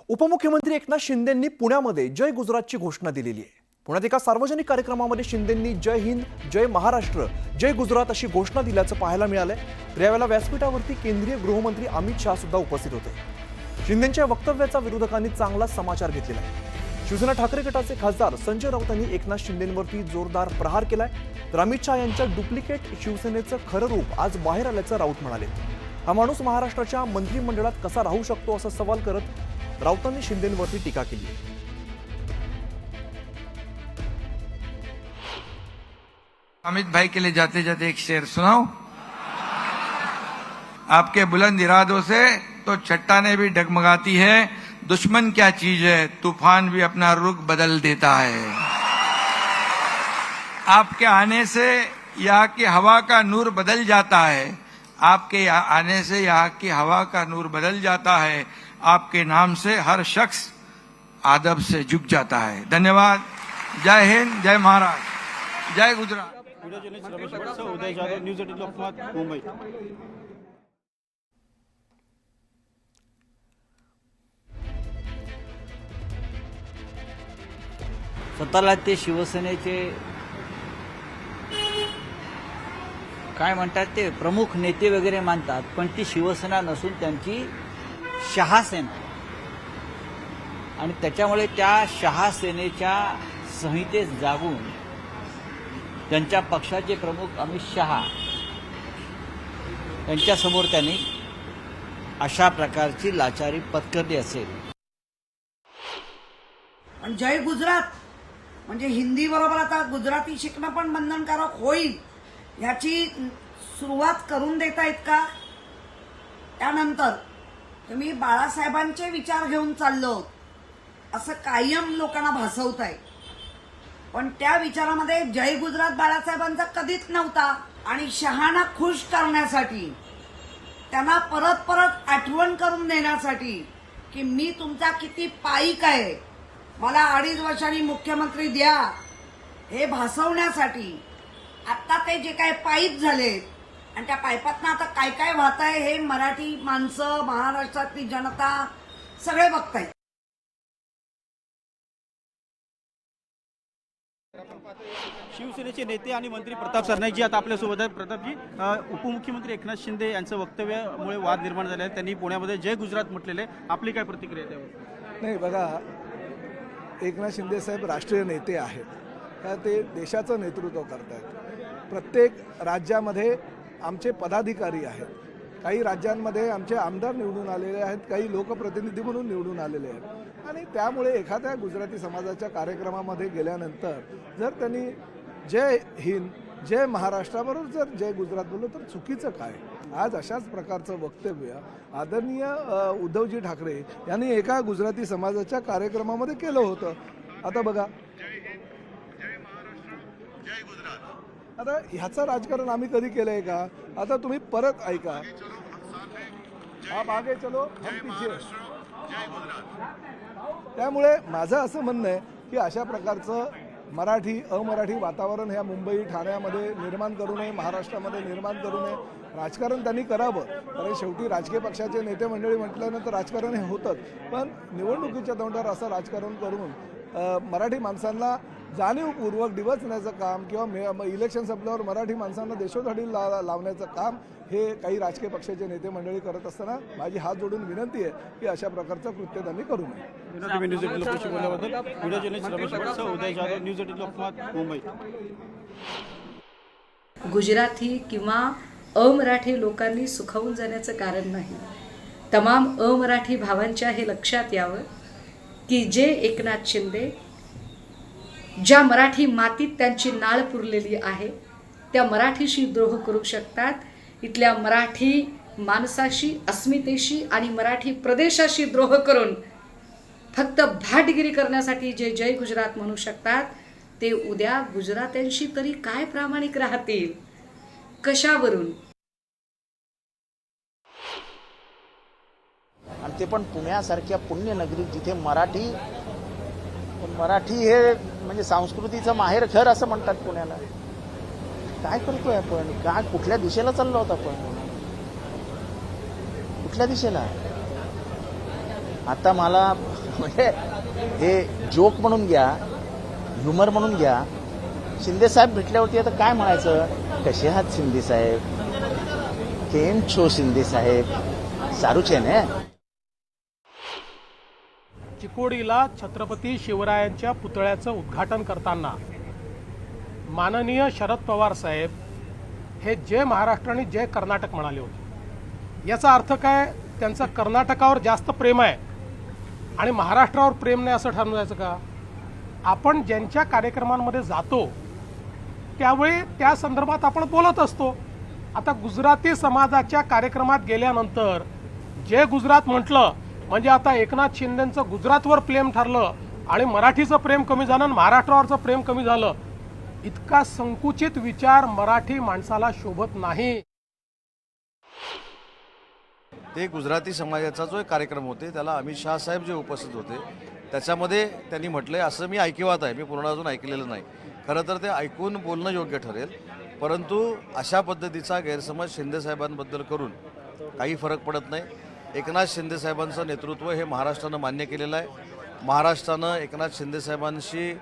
उपमुख्यमंत्री एकनाथ शिंदेंनी पुण्यामध्ये जय गुजरातची घोषणा दिलेली आहे। पुण्यात एका सार्वजनिक कार्यक्रमामध्ये शिंदेंनी जय हिंद, जय महाराष्ट्र, जय गुजरात अशी घोषणा दिल्याचं पाहायला मिळालंय। तर यावेळेला व्यासपीठावरती केंद्रीय गृहमंत्री अमित शाह सुद्धा उपस्थित होते। शिंदेंच्या वक्तव्याचा विरोधकांनी चांगला समाचार घेतलेला आहे। शिवसेना ठाकरे गटाचे खासदार संजय राऊतांनी एकनाथ शिंदेंवरती जोरदार प्रहार केलाय। तर अमित शाह यांच्या डुप्लिकेट शिवसेनेचं खरं रूप आज बाहेर आल्याचं राऊत म्हणाले। हा माणूस महाराष्ट्राच्या मंत्रिमंडळात कसा राहू शकतो असा सवाल करत राऊतांनी शिंदेंवरती टीका केली आहे। अमित भाई के लिए जाते जाते एक शेर सुनाऊं। आपके बुलंद इरादों से तो चट्टानें भी डगमगाती है, दुश्मन क्या चीज है, तूफान भी अपना रुख बदल देता है। आपके आने से यहाँ की हवा का नूर बदल जाता है, आपके आने से यहाँ की हवा का नूर बदल जाता है। आपके नाम से हर शख्स आदब से झुक जाता है। धन्यवाद। जय हिंद, जय महाराष्ट्र, जय गुजरात। उदय जाधव, न्यूज 18 लोकमत, मुंबई। स्वतःला ते शिवसेनेचे काय म्हणतात ते प्रमुख नेते वगैरे मानतात, पण ती शिवसेना नसून त्यांची शहासेना, आणि त्याच्यामुळे त्या शहासेनेच्या संहितेत जागून त्यांच्या पक्षाचे प्रमुख अमित शहा यांच्यासमोर त्यांनी अशा प्रकारची लाचारी पत्करली असेल। आणि जय गुजरात म्हणजे हिंदी बरोबर आता गुजराती शिकणं पण बंधनकारक होईल याची सुरुवात करून देतायत का? त्यानंतर तुम्ही बाळासाहेबांचे विचार घेऊन चाललो असं कायम लोकांना भासवताय, पण त्या विचारामध्ये जय गुजरात बाळासाहेबांचा कधीच नव्हता। आणि शहाना खुश करण्यासाठी, त्यांना परत परत आठवण करून देण्यासाठी की मी तुमचा किती पाईक आहे, मला 2.5 वर्षांनी मुख्यमंत्री द्या, हे भासवण्यासाठी आता ते जे काय पाईप झाले आणि त्या पाईपातनं आता काय काय वाहत आहे हे मराठी माणसं, महाराष्ट्रातली जनता सगळे बघतायत। शिवसेनेचे नेते आणि मंत्री प्रताप सरनाईकजी आता आपल्यासोबत आहेत। प्रतापजी, उपमुख्यमंत्री एकनाथ शिंदे यांच्या वक्तव्यामुळे वाद निर्माण झाले आहेत। त्यांनी पुण्यामध्ये जय गुजरात म्हटलेले, आपली काय प्रतिक्रिया त्यावर? नाही, बघा, एकनाथ शिंदे साहेब राष्ट्रीय नेते आहेत, ते देशाचं नेतृत्व करत आहेत। प्रत्येक राज्यामध्ये आमचे पदाधिकारी आहेत, काही राज्यांमध्ये आमचे आमदार निवडून आलेले आहेत, काही लोकप्रतिनिधी म्हणून निवडून आलेले आहेत। आणि त्यामुळे एखाद्या गुजराती समाजाच्या कार्यक्रमामध्ये गेल्यानंतर जर त्यांनी जय हिंद, जय महाराष्ट्राबरोबर जर जय गुजरात बोललो तर चुकीचं काय? आज अशाच प्रकारचं वक्तव्य आदरणीय उद्धवजी ठाकरे यांनी एका गुजराती समाजाच्या कार्यक्रमामध्ये केलं होतं। आता बघा, आता ह्याचं राजकारण आम्ही कधी केलंय का? आता तुम्ही परत ऐका, आप आगे चलो हम पीछे। त्यामुळे माझं असं म्हणणं आहे की अशा प्रकारचं मराठी अमराठी वातावरण ह्या मुंबई ठाण्यामध्ये निर्माण करू नये, महाराष्ट्रामध्ये निर्माण करू नये। राजकारण त्यांनी करावं, कारण शेवटी राजकीय पक्षाचे नेते मंडळी म्हटल्यानंतर राजकारण हे होतंच, पण निवडणुकीच्या तोंडावर असं राजकारण करून मराठी माणसांना जाणीवपूर्वक डिवचण्याचं काम किंवा इलेक्शन संपल्यावर मराठी माणसांना देशोधडी लावण्याचं काम हे काही राजकीय पक्षाचे नेते मंडळी करत असताना माझी हात जोडून विनंती आहे की अशा प्रकारचं कृत्य त्यांनी करू नये। न्यूज 18 लोकशी बोलल्याबद्दल व्हिडिओ जर्नलिस्ट रमेश वत्स, उदय जाधव, न्यूज 18 लोकमत, मुंबई। गुजराती किंवा अमराठी लोकांनी सुखावून जाण्याचं कारण नाही। तमाम अमराठी भावांच्या हे लक्षात यावं की जे एकनाथ शिंदे ज्या मराठी मातीत त्यांची नाळ पुरलेली आहे त्या मराठीशी द्रोह करू शकतात, इथल्या मराठी माणसाशी, अस्मितेशी आणि मराठी प्रदेशाशी द्रोह करून फक्त भाटगिरी करण्यासाठी जे जय गुजरात म्हणू शकतात, ते उद्या गुजरात्यांशी तरी काय प्रामाणिक राहतील? कशावरून? आणि ते पण पुण्यासारख्या पुण्यनगरीत जिथे मराठी हे म्हणजे संस्कृतीचं माहेर घर असं म्हणतात पुण्याला। काय करतोय आपण? काय कुठल्या दिशेला चाललो होता आपण? कुठल्या दिशेला? आता मला म्हणजे हे जोक म्हणून घ्या, ह्युमर म्हणून घ्या. शिंदे साहेब भेटल्यावरती आता काय म्हणायचं, कसे आहात शिंदे साहेब, केम छो शिंदे साहेब, सारूच आहे ना. चिकोडीला छत्रपती शिवरायांच्या पुतळ्याचं उद्घाटन करताना माननीय शरद पवार साहेब हे जय महाराष्ट्र आणि जय कर्नाटक म्हणाले होते. याचा अर्थ काय, त्यांचं कर्नाटकावर जास्त प्रेम आहे आणि महाराष्ट्रावर प्रेम नाही असं ठरवायचं का? आपण ज्यांच्या कार्यक्रमांमध्ये जातो त्यावेळी त्या संदर्भात आपण बोलत असतो. आता गुजराती समाजाच्या कार्यक्रमात गेल्यानंतर जय गुजरात म्हटलं म्हणजे आता एकनाथ शिंदेचं गुजरातवर प्रेम ठरलं आणि मराठीचं प्रेम कमी झालं आणि महाराष्ट्रावरचं प्रेम कमी झालं. इतका संकुचित विचार मराठी माणसाला शोभत नाही. ते गुजराती समाजाचा जो एक कार्यक्रम होते त्याला अमित शहा साहेब जे उपस्थित होते त्याच्यामध्ये त्यांनी म्हटलंय, असं मी ऐकिवात आहे, मी पूर्ण अजून ऐकलेलं नाही. खरं तर ते ऐकून बोलणं योग्य ठरेल, परंतु अशा पद्धतीचा गैरसमज शिंदे साहेबांबद्दल करून काही फरक पडत नाही. एकनाथ शिंदे साहेबांचं नेतृत्व हे महाराष्ट्रानं मान्य केलेलं आहे. महाराष्ट्रानं एकनाथ शिंदे साहेबांशी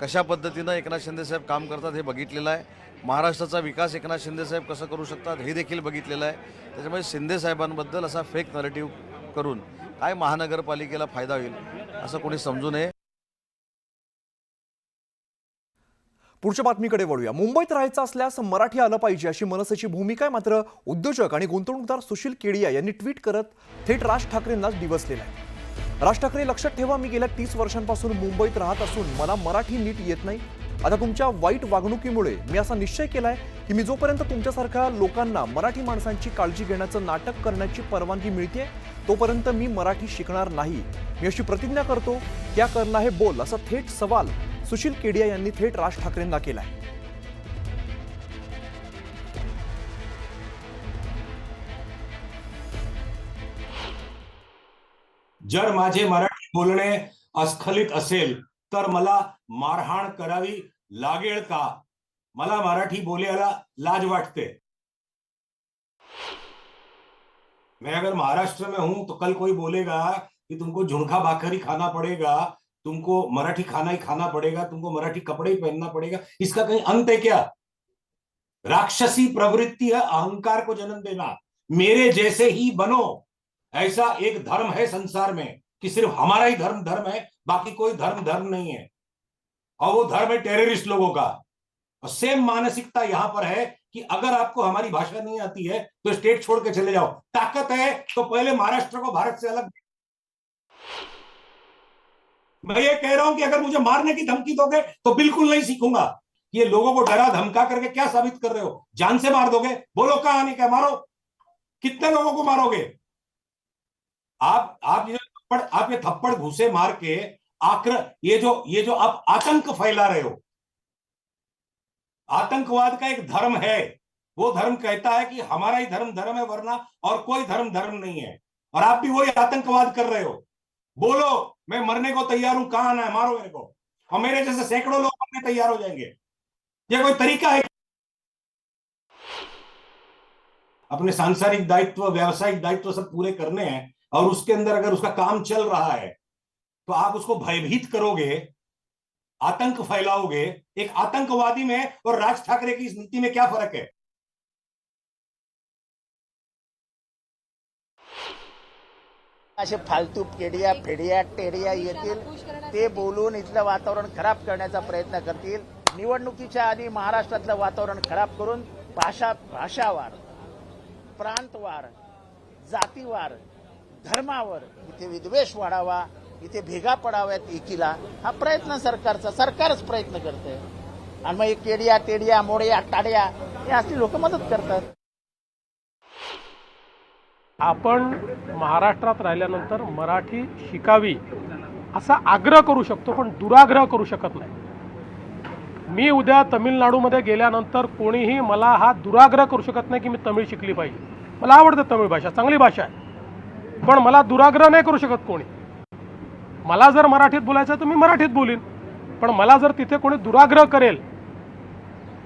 कशा पद्धतीनं एकनाथ शिंदे साहेब काम करतात हे बघितलेलं आहे. महाराष्ट्राचा विकास एकनाथ शिंदे साहेब कसं करू शकतात हे देखील बघितलेलं आहे. त्याच्यामुळे शिंदे साहेबांबद्दल असा फेक नरेटिव्ह करून काय महानगरपालिकेला फायदा होईल असं कोणी समजू नये. पुढच्या बातमीकडे वळूया. मुंबईत राहायचं असल्यास मराठी आलं पाहिजे अशी मनसेची भूमिका आहे. मात्र उद्योजक आणि गुंतवणूकदार सुशील केडिया यांनी ट्विट करत थेट राज ठाकरेंनाच डिवसलेलं आहे. राज ठाकरे, लक्षात ठेवा, मी गेल्या 30 वर्षांपासून मुंबईत राहत असून मला मराठी नीट येत नाही. आता तुमच्या वाईट वागणुकीमुळे मी असा निश्चय केलाय की मी जोपर्यंत तुमच्यासारख्या लोकांना मराठी माणसांची काळजी घेण्याचं नाटक करण्याची परवानगी मिळते तोपर्यंत मी मराठी शिकणार नाही. मी अशी प्रतिज्ञा करतो. क्या करना है बोल, असा थेट सवाल सुशील केडिया यांनी थेट राज ठाकरेंना केलाय. जर माझे मराठी बोलणे अस्खलित असेल तर मला मारहाण करावी लागेल का? मला मराठी बोलायला लाज वाटते. मैं अगर महाराष्ट्र में हूं तो कल कोई बोलेगा कि तुमको झुणका भाकरी खाना पड़ेगा, तुमको मराठी खाना ही खाना पड़ेगा, तुमको मराठी कपड़े ही पहनना पड़ेगा. इसका कहीं अंत है क्या? राक्षसी प्रवृत्ति है अहंकार को जन्म देना. मेरे जैसे ही बनो, ऐसा एक धर्म है संसार में कि सिर्फ हमारा ही धर्म है, बाकी कोई धर्म नहीं है. और वो धर्म है टेररिस्ट लोगों का. और सेम मानसिकता यहां पर है कि अगर आपको हमारी भाषा नहीं आती है तो स्टेट छोड़ के चले जाओ. ताकत है तो पहले महाराष्ट्र को भारत से अलग. मैं ये कह रहा हूं कि अगर मुझे मारने की धमकी दोगे तो बिल्कुल नहीं सीखूंगा. ये लोगों को डरा धमका करके क्या साबित कर रहे हो? जान से मार दोगे? बोलो कहानी क्या मारो. कितने लोगों को मारोगे? आप ये थप्पड़ घूसे मार के ये जो आप आतंक फैला रहे हो. आतंकवाद का एक धर्म है. वो धर्म कहता है कि हमारा ही धर्म है, वरना और कोई धर्म नहीं है. और आप भी वही आतंकवाद कर रहे हो. बोलो मैं मरने को तैयार हूं, कहां आना है, मारो मेरे को. और मेरे जैसे सैकड़ों लोग मरने तैयार हो जाएंगे. ये कोई तरीका है? अपने सांसारिक दायित्व, व्यावसायिक दायित्व सब पूरे करने हैं और उसके अंदर अगर उसका काम चल रहा है तो आप उसको भयभीत करोगे, आतंक फैलाओगे. एक आतंकवादी में और राज ठाकरे की इस नीति में क्या फर्क है? असे फालतू केडिया फेडिया टेडिया येतील, ते बोलून इथलं वातावरण खराब करण्याचा प्रयत्न करतील. निवडणुकीच्या आधी महाराष्ट्रातलं वातावरण खराब करून भाषावार, प्रांतवार, जातीवार, धर्मावर इथे विद्वेष वाढावा, इथे भेगा पडाव्यात एकीला, हा प्रयत्न सरकारच प्रयत्न करते. आणि मग केडिया टेडिया मोड्या टाड्या हे असली लोक मदत करतात. आपण महाराष्ट्रात राहिल्यानंतर मराठी शिकावी असा आग्रह करू शकतो, पण दुराग्रह करू शकत नाही. मी उद्या तमिळनाडूमध्ये गेल्यानंतर कोणीही मला हा दुराग्रह करू शकत नाही की मी तमिळ शिकली पाहिजे. मला आवडते तमिळ भाषा, चांगली भाषा आहे, पण मला दुराग्रह नाही करू शकत कोणी. मला जर मराठीत बोलायचं तर मी मराठीत बोलीन, पण मला जर तिथे कोणी दुराग्रह करेल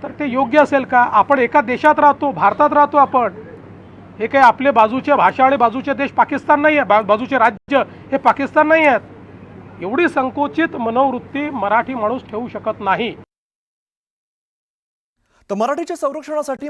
तर ते योग्य असेल का? आपण एका देशात राहतो, भारतात राहतो आपण. हे काही आपले बाजूचे भाषा आणि बाजूचे देश पाकिस्तान नाही आहे, बाजूचे राज्य हे पाकिस्तान नाही आहेत. एवढी संकोचित मनोवृत्ती मराठी माणूस ठेवू शकत नाही. तर मराठीच्या संरक्षणासाठी